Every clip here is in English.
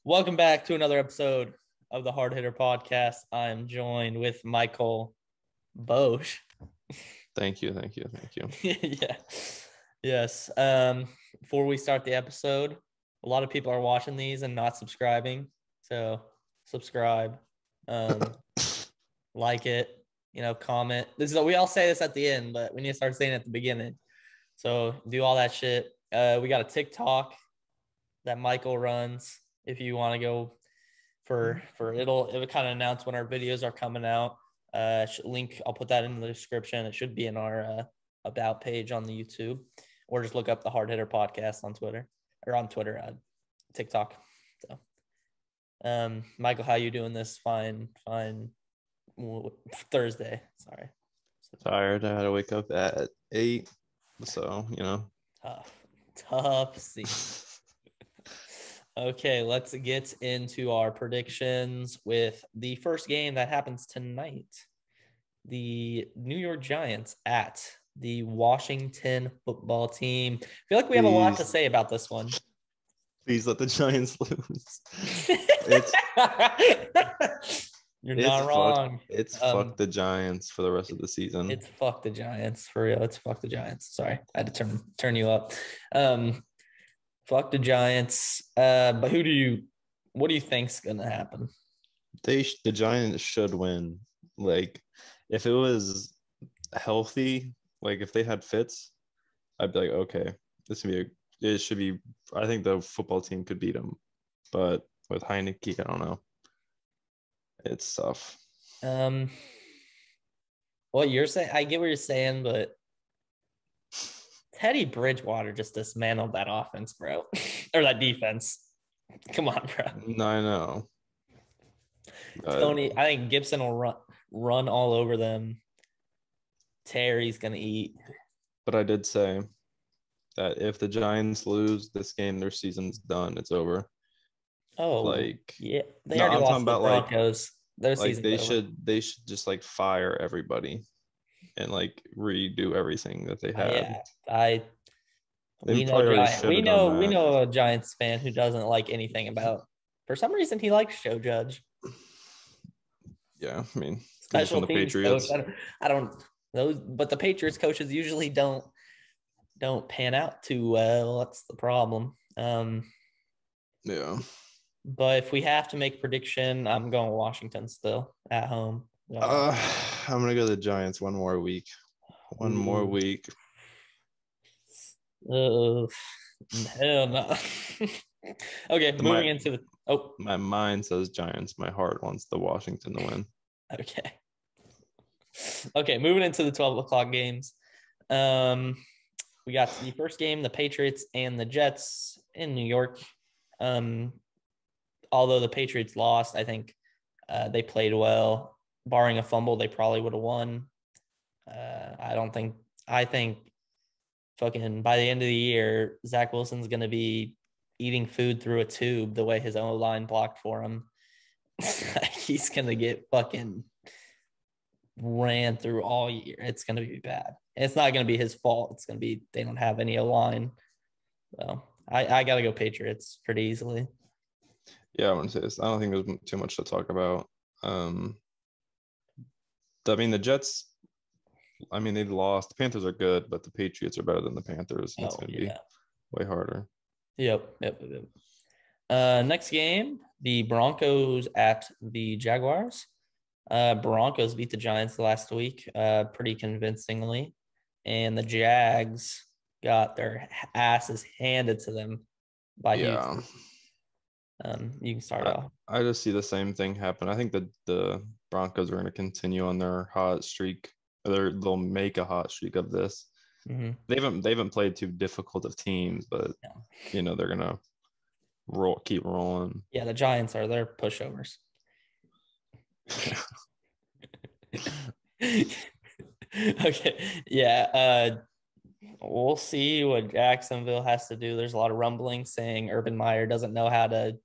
Welcome back to another episode of the Hard Hitter Podcast. I'm joined with Michael Bosch. Thank you. Yeah. Yes. Before we start the episode, a lot of people are watching these and not subscribing. So subscribe, like it, comment. We all say this at the end, but we need to start saying it at the beginning. So do all that shit. We got a TikTok that Michael runs. If you want to go for it'll kind of announce when our videos are coming out. Link, I'll put that in the description. It should be in our about page on the YouTube, or just look up the Hard Hitter Podcast on Twitter TikTok. So, Michael, how you doing this fine Thursday? Sorry. Tired. I had to wake up at 8. So, Tough scene. Okay, let's get into our predictions with the first game that happens tonight. The New York Giants at the Washington football team. I feel like we have a lot to say about this one. Please let the Giants lose. You're not wrong. It's fuck the Giants for the rest of the season. It's fuck the Giants for real. It's fuck the Giants. Sorry, I had to turn you up. Fuck the Giants. But what do you think's gonna happen? The Giants should win. Like, if it was healthy, like if they had Fitz, I'd be like, okay, it should be. I think the football team could beat them, but with Heineke, I don't know. It's tough. What you're saying, I get what you're saying, but Teddy Bridgewater just dismantled that offense, bro, or that defense. Come on, bro. No, I know. Tony, I think Gibson will run all over them. Terry's gonna eat. But I did say that if the Giants lose this game, their season's done. It's over. Oh, yeah. They already lost the Broncos. Their season's over. They should just like fire everybody and like redo everything that they had. We know a Giants fan who doesn't like anything about. For some reason, he likes Joe Judge. Yeah, I mean, special teams coach. I don't those, but the Patriots coaches usually don't pan out too well. That's the problem. Yeah. But if we have to make a prediction, I'm going Washington still at home. I'm gonna go to the Giants one more week. One more week. Hell no. Okay, moving into the my mind says Giants. My heart wants the Washington to win. Okay, moving into the 12 o'clock games. We got the first game, the Patriots and the Jets in New York. Although the Patriots lost, I think they played well. Barring a fumble, they probably would have won. I think fucking by the end of the year, Zach Wilson's going to be eating food through a tube the way his own line blocked for him. He's going to get fucking ran through all year. It's going to be bad. And it's not going to be his fault. It's going to be they don't have any line. So I got to go Patriots pretty easily. Yeah, I want to say this. I don't think there's too much to talk about. The Jets, they lost. The Panthers are good, but the Patriots are better than the Panthers. And it's going to be way harder. Yep. Next game, the Broncos at the Jaguars. Broncos beat the Giants last week pretty convincingly, and the Jags got their asses handed to them by Houston. You can start off. I just see the same thing happen. I think that the Broncos are going to continue on their hot streak. They'll make a hot streak of this. Mm-hmm. They haven't played too difficult of teams, but they're gonna keep rolling. Yeah, the Giants they're pushovers. Okay, yeah. We'll see what Jacksonville has to do. There's a lot of rumbling saying Urban Meyer doesn't know how to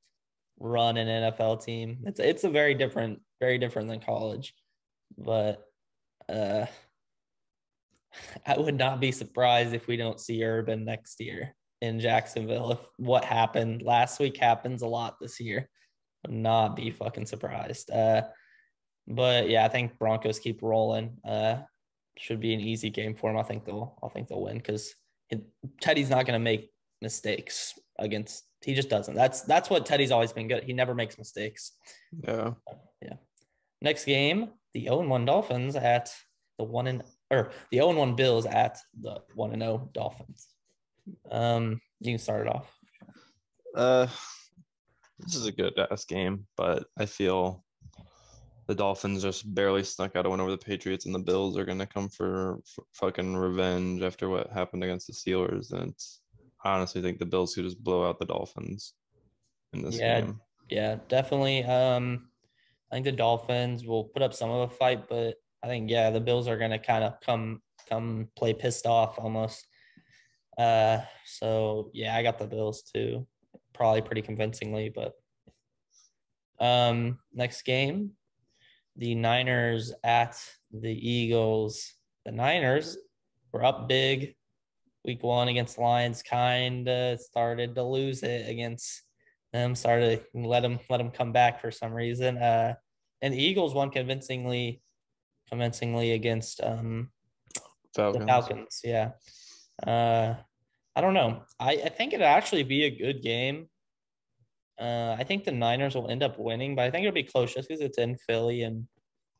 run an NFL team. It's a very different than college, but I would not be surprised if we don't see Urban next year in Jacksonville. If what happened last week happens a lot this year, would not be fucking surprised. But yeah, I think Broncos keep rolling. Should be an easy game for them. I think they'll win because Teddy's not going to make mistakes against. He just doesn't. That's what Teddy's always been good. He never makes mistakes. Yeah. Yeah. Next game, the 0-1 Dolphins at the 0-1 Bills at the 1-0 Dolphins. You can start it off. This is a good ass game, but I feel the Dolphins just barely snuck out a win over the Patriots, and the Bills are gonna come for fucking revenge after what happened against the Steelers. And I honestly think the Bills could just blow out the Dolphins in this game. Yeah, definitely. I think the Dolphins will put up some of a fight, but I think the Bills are gonna kind of come play pissed off almost. So yeah, I got the Bills too, probably pretty convincingly. But next game, the Niners at the Eagles. The Niners were up big week 1 against Lions, kind of started to lose it against them, started to let them come back for some reason. And the Eagles won convincingly against the Falcons. Yeah. I don't know. I think it'll actually be a good game. I think the Niners will end up winning, but I think it'll be close just because it's in Philly, and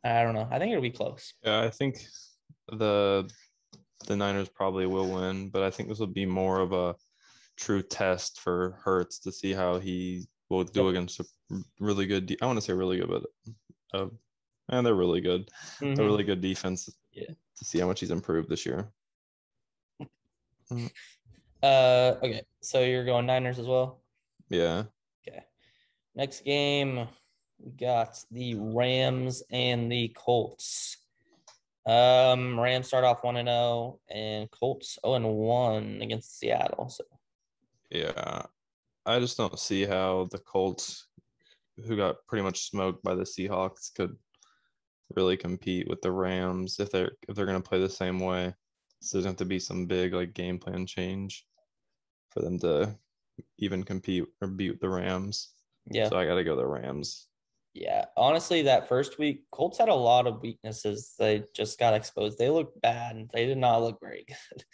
I don't know. I think it'll be close. Yeah, I think the Niners probably will win, but I think this will be more of a true test for Hurts to see how he will do against a really good. I want to say really good, but and they're really good. Mm-hmm. A really good defense. Yeah. To see how much he's improved this year. Okay, so you're going Niners as well? Yeah. Okay. Next game, we got the Rams and the Colts. Rams start off 1-0 and Colts 0-1 against Seattle. So yeah, I just don't see how the Colts, who got pretty much smoked by the Seahawks, could really compete with the Rams if they're going to play the same way. So there's going to have to be some big like game plan change for them to even compete or beat the Rams. Yeah. So I got to go the Rams. Yeah, honestly, that first week, Colts had a lot of weaknesses. They just got exposed. They looked bad. They did not look very good,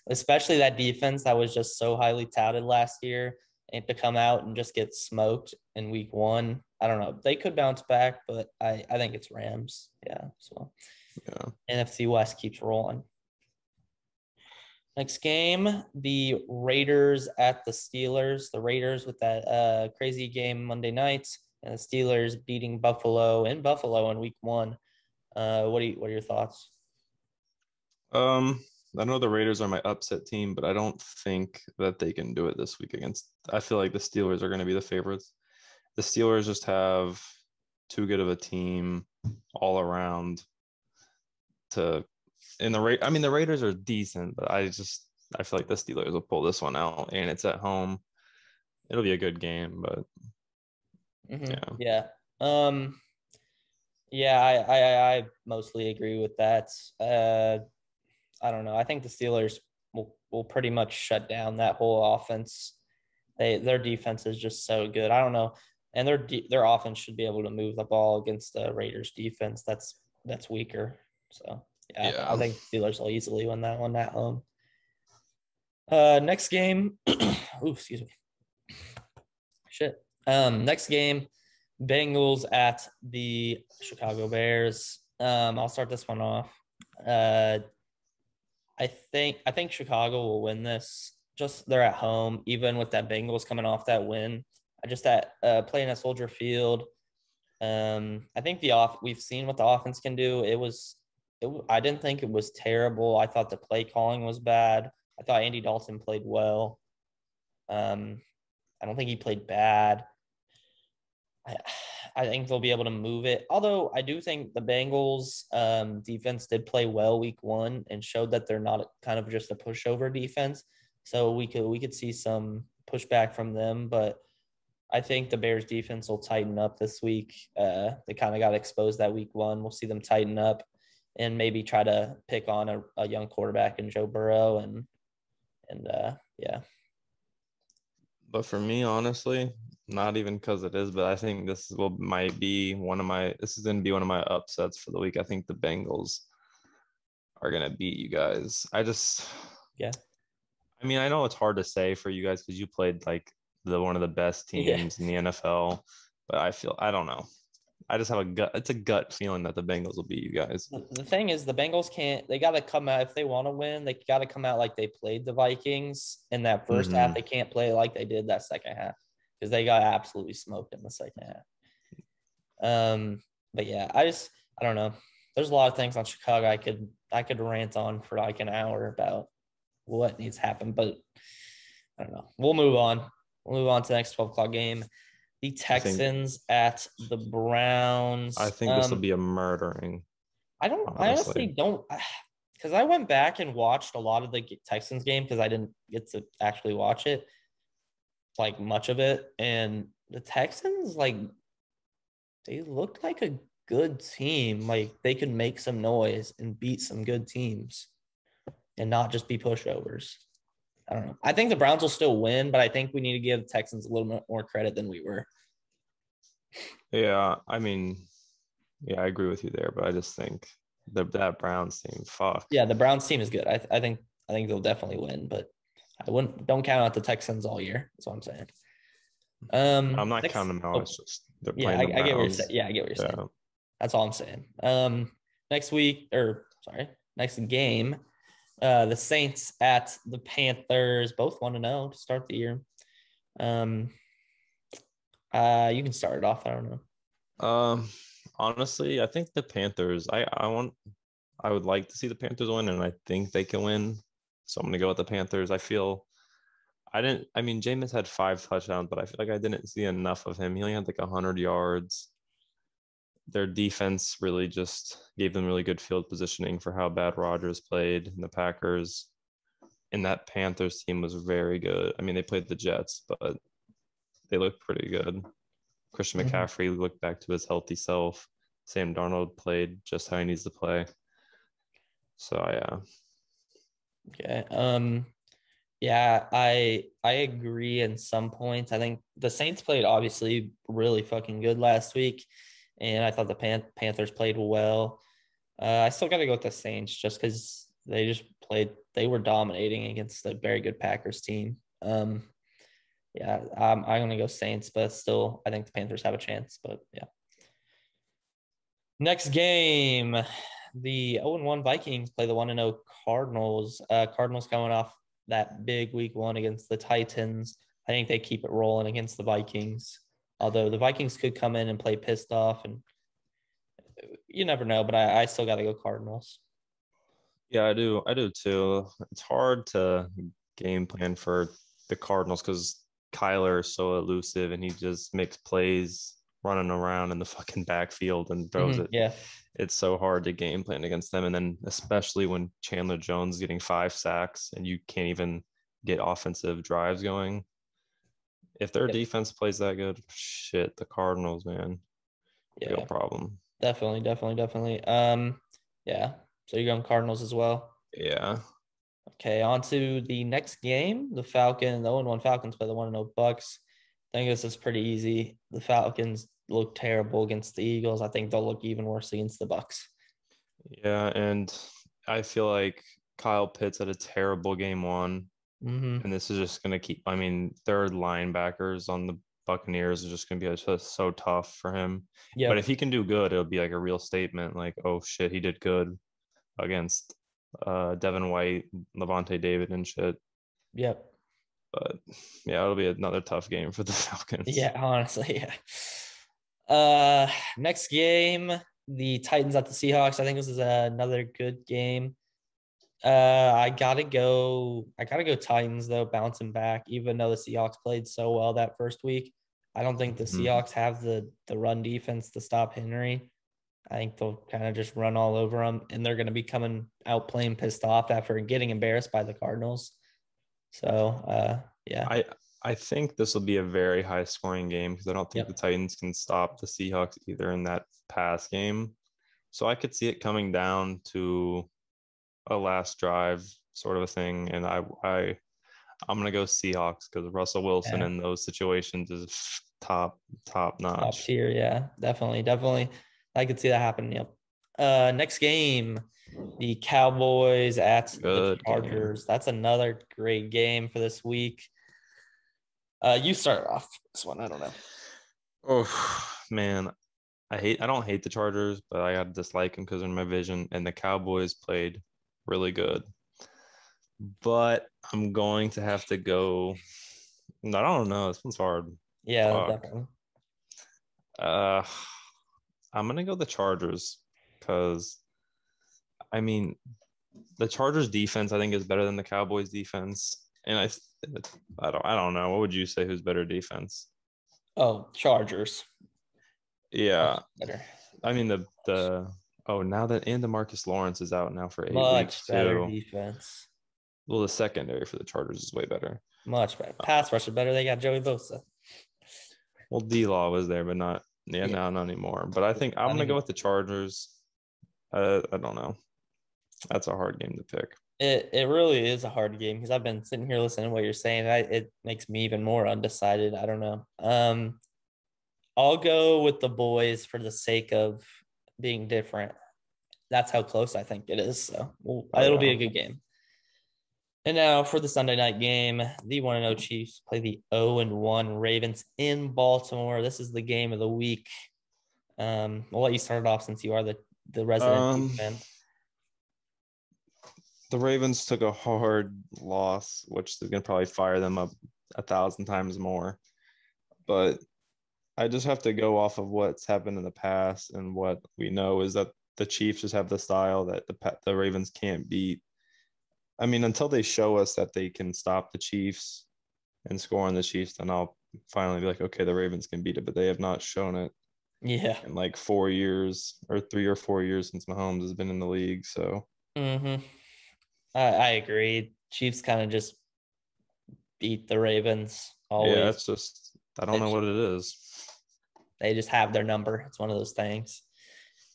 especially that defense that was just so highly touted last year. And to come out and just get smoked in week 1, I don't know. They could bounce back, but I think it's Rams. Yeah, so yeah. NFC West keeps rolling. Next game, the Raiders at the Steelers. The Raiders with that crazy game Monday night. And the Steelers beating Buffalo in week 1. What are your thoughts? I know the Raiders are my upset team, but I don't think that they can do it this week against. I feel like the Steelers are going to be the favorites. The Steelers just have too good of a team all around to. The Raiders are decent, but I feel like the Steelers will pull this one out, and it's at home. It'll be a good game, but. Mm-hmm. Yeah. I mostly agree with that. I don't know. I think the Steelers will pretty much shut down that whole offense. Their defense is just so good. I don't know, and their offense should be able to move the ball against the Raiders defense. That's weaker. So yeah. I think the Steelers will easily win that one at home. Next game. Ooh, excuse me. Shit. Next game, Bengals at the Chicago Bears. I'll start this one off. I think Chicago will win this. Just they're at home, even with that Bengals coming off that win. Playing at Soldier Field. I think we've seen what the offense can do. I didn't think it was terrible. I thought the play calling was bad. I thought Andy Dalton played well. I don't think he played bad. I think they'll be able to move it. Although I do think the Bengals defense did play well week 1 and showed that they're not kind of just a pushover defense. So we could see some pushback from them, but I think the Bears defense will tighten up this week. They kind of got exposed that week 1. We'll see them tighten up and maybe try to pick on a young quarterback in Joe Burrow and yeah. But for me, honestly, not even because it is, but I think might be this is gonna be one of my upsets for the week. I think the Bengals are gonna beat you guys. Yeah. I mean, I know it's hard to say for you guys because you played like the one of the best Yeah. teams in the NFL, but I don't know. I just have it's a gut feeling that the Bengals will beat you guys. The thing is, the Bengals can't. They got to come out if they want to win. They got to come out like they played the Vikings in that first half. Mm-hmm. They can't play like they did that second half because they got absolutely smoked in the second half. But yeah, I don't know. There's a lot of things on Chicago I could rant on for like an hour about what needs to happen, but I don't know. We'll move on. We'll move on to the next 12 o'clock game. The Texans at the I Browns. think this will be a murdering, I honestly honestly. don't, because I went back and watched a lot of the Texans game because I didn't get to actually watch it, like much of it. And the Texans, like, they looked like a good team. Like, they could make some noise and beat some good teams and not just be pushovers. I don't know. I think the Browns will still win, but I think we need to give the Texans a little bit more credit than we were. Yeah, I mean, yeah, I agree with you there, but I just think that Browns team, fuck. Yeah, the Browns team is good. I think they'll definitely win, but I wouldn't don't count out the Texans all year. That's what I'm saying. I'm not Next, counting them out. oh It's just they're yeah, playing the I get what you're saying. Browns. Yeah, I get what you're saying. Yeah. That's all I'm saying. Next week, or sorry, next game, the Saints at the Panthers, both 1-0 to start the year. Um, you can start it off. I don't know. Honestly, I think the Panthers. I would like to see the Panthers win, and I think they can win. So I'm gonna go with the Panthers. I mean, Jameis had 5 touchdowns, but I feel like I didn't see enough of him. He only had like 100 yards. Their defense really just gave them really good field positioning for how bad Rodgers played in the Packers. And that Panthers team was very good. I mean, they played the Jets, but they looked pretty good. Christian Mhm. McCaffrey looked back to his healthy self. Sam Darnold played just how he needs to play. So yeah. Okay. Yeah, I agree in some points. I think the Saints played obviously really fucking good last week, and I thought the Panthers played well. I still got to go with the Saints just because they just played. They were dominating against a very good Packers team. Yeah, I'm gonna go Saints, but still, I think the Panthers have a chance. But yeah, next game, the 0-1 Vikings play the 1-0 Cardinals. Cardinals coming off that big week one against the Titans. I think they keep it rolling against the Vikings. Although the Vikings could come in and play pissed off, and you never know. But I still got to go Cardinals. Yeah, I do. I do too. It's hard to game plan for the Cardinals because Kyler is so elusive and he just makes plays running around in the fucking backfield and throws it. Yeah. It's so hard to game plan against them. And then especially when Chandler Jones is getting 5 sacks and you can't even get offensive drives going. If their Yep. defense plays that good, shit, the Cardinals, man, real Yeah. problem. Definitely. Yeah. So you're going Cardinals as well. Yeah. Okay, on to the next game. The 0-1 Falcons play the 1-0 Bucks. I think this is pretty easy. The Falcons look terrible against the Eagles. I think they'll look even worse against the Bucks. Yeah. And I feel like Kyle Pitts had a terrible game one. Mm-hmm. And this is just going to keep, I mean, third linebackers on the Buccaneers is just going to be just so tough for him. But if Yep. he can do good, it'll be like a real statement like, oh shit, he did good against Devin White, Levante David, and shit. Yep. But yeah, it'll be another tough game for the Falcons. Yeah, honestly, yeah. Next game, the Titans at the Seahawks. I think this is another good game. I gotta go Titans though, bouncing back, even though the Seahawks played so well that first week. I don't think the Mhm. Seahawks have the run defense to stop Henry. I think they'll kind of just run all over them, and they're going to be coming out playing pissed off after getting embarrassed by the Cardinals. So, yeah. I I think this will be a very high scoring game because I don't think the Yep. Titans can stop the Seahawks either in that pass game. So I could see it coming down to a last drive sort of a thing. And I'm gonna go Seahawks because Russell Wilson Yeah. in those situations is top Top notch. tier, yeah, definitely. I could see that happening. Yep. Next game, the Cowboys at the Good game. Chargers. That's another great game for this week. You start off this one. I don't know. Oh man, I don't hate the Chargers, but I gotta dislike them because in my vision, and the Cowboys played really good. But I'm going to have to go. I don't know. This one's hard. Yeah, Fuck. definitely. Uh, I'm gonna go the Chargers because I mean the Chargers defense I think is better than the Cowboys defense, and I don't know. What would you say? Who's better defense? Oh, Chargers. Yeah, Better. I mean the oh now that and DeMarcus Lawrence is out now for 8 weeks Much better too. defense. Well, the secondary for the Chargers is way better. Much better. Pass rush is better. They got Joey Bosa. Well, D Law was there, but not yeah, Yeah, no, not anymore. But I think I'm not gonna go anymore. with the Chargers. I don't know. That's a hard game to pick. It really is a hard game because I've been sitting here listening to what you're saying. It makes me even more undecided. I don't know. I'll go with the boys for the sake of being different. That's how close I think it is. So Oh it'll be yeah. a good game. And now for the Sunday night game, the 1-0 Chiefs play the 0-1 Ravens in Baltimore. This is the game of the week. I'll let you start it off since you are the resident Chiefs Um, fan. the Ravens took a hard loss, which is gonna probably fire them up 1,000 times more. But I just have to go off of what's happened in the past, and what we know is that the Chiefs just have the style that the Ravens can't beat. I mean, until they show us that they can stop the Chiefs and score on the Chiefs, then I'll finally be like, okay, the Ravens can beat it. But they have not shown it Yeah. in like 4 years or 3 or 4 years since Mahomes has been in the league. So Mm-hmm. I agree. Chiefs kind of just beat the Ravens yeah, always. it's just I don't They know just, what it is. they just have their number. It's one of those things.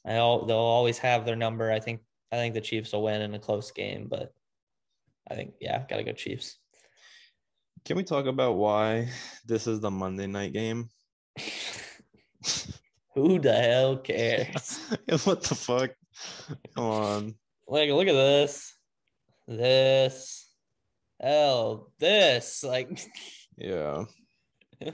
They'll always have their number. I think the Chiefs will win in a close game, but I think gotta go Chiefs. Can we talk about why this is the Monday night game? Who the hell cares? What the fuck? Come on. Like, look at this. This. Hell, this. Like, Yeah.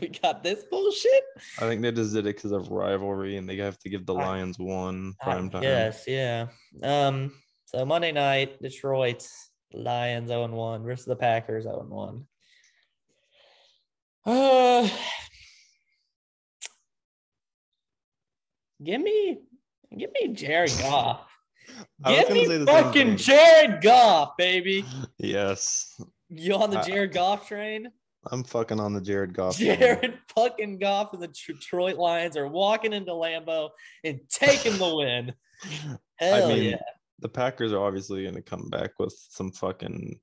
we got this bullshit. I think they just did it because of rivalry and they have to give the I, Lions one I prime time. guess, yeah. So Monday night, Detroit Lions 0-1 versus the Packers 0-1. Uh, give me Jared Goff. I was Give gonna say me the same fucking thing. Jared Goff, baby. Yes. You on the I, Jared Goff train? I'm fucking on the Jared Goff train. Jared fucking Goff and the Detroit Lions are walking into Lambeau and taking the win. Hell I mean, yeah. the Packers are obviously going to come back with some fucking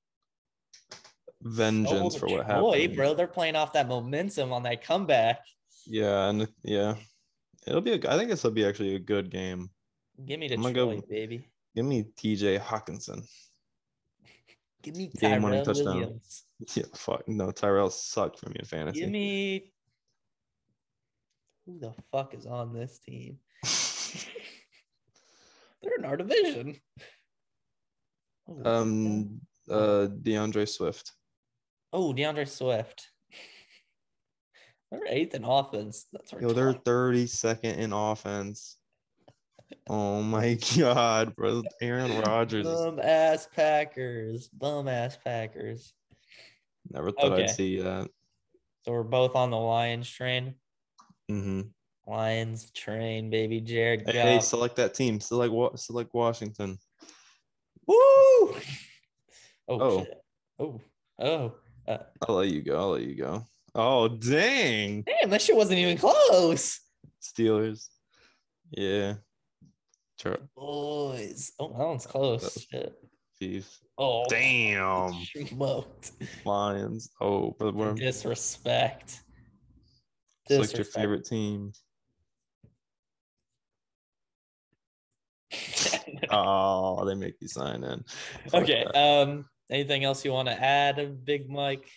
So vengeance for what Detroit, happened. bro, they're playing off that momentum on that comeback. Yeah, and yeah, I think this will be actually a good game. Give me I'm gonna Detroit, go. baby. Give me T.J. Hawkinson. Give me Game-winning Tyrell touchdown. Williams. Yeah, fuck. No, Tyrell sucked for me in Give fantasy. me who the fuck is on this team? They're in our division. DeAndre Swift. Oh, DeAndre Swift. They're 8th in offense. That's our Yo, they're 32nd in offense. Oh my god, bro. Aaron Rodgers. Bum ass Packers. Never thought I'd Okay. see that. So we're both on the Lions train. Mm-hmm. Lions train, baby. Jared Goff. Hey, select that team. Select Washington. Woo! Oh. Shit. Oh. I'll let you go. Oh, dang. Damn, that shit wasn't even close. Steelers. Yeah. Sure. Boys. Oh, that one's close. Shit. Chiefs. Oh, Damn. smoked. Lions. Oh, but we're Disrespect. select your favorite team. Oh, they make you sign in. Fuck Okay. that. Anything else you want to add, Big Mike?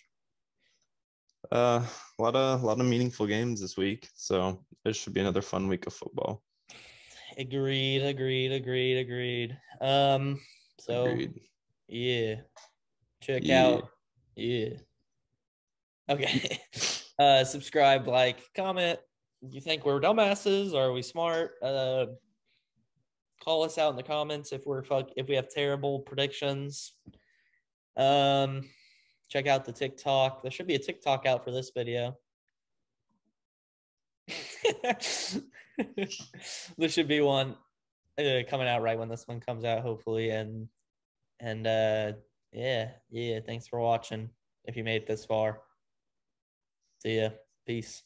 A lot of meaningful games this week, so it should be another fun week of football. Agreed. So Agreed. yeah, check Yeah. out. Yeah. Okay. Subscribe, like, comment. Do you think we're dumbasses? Or are we smart? Call us out in the comments if we have terrible predictions. Um, check out the TikTok. There should be a TikTok out for this video. There should be one coming out right when this one comes out, hopefully. And yeah. Thanks for watching. If you made it this far, see ya. Peace.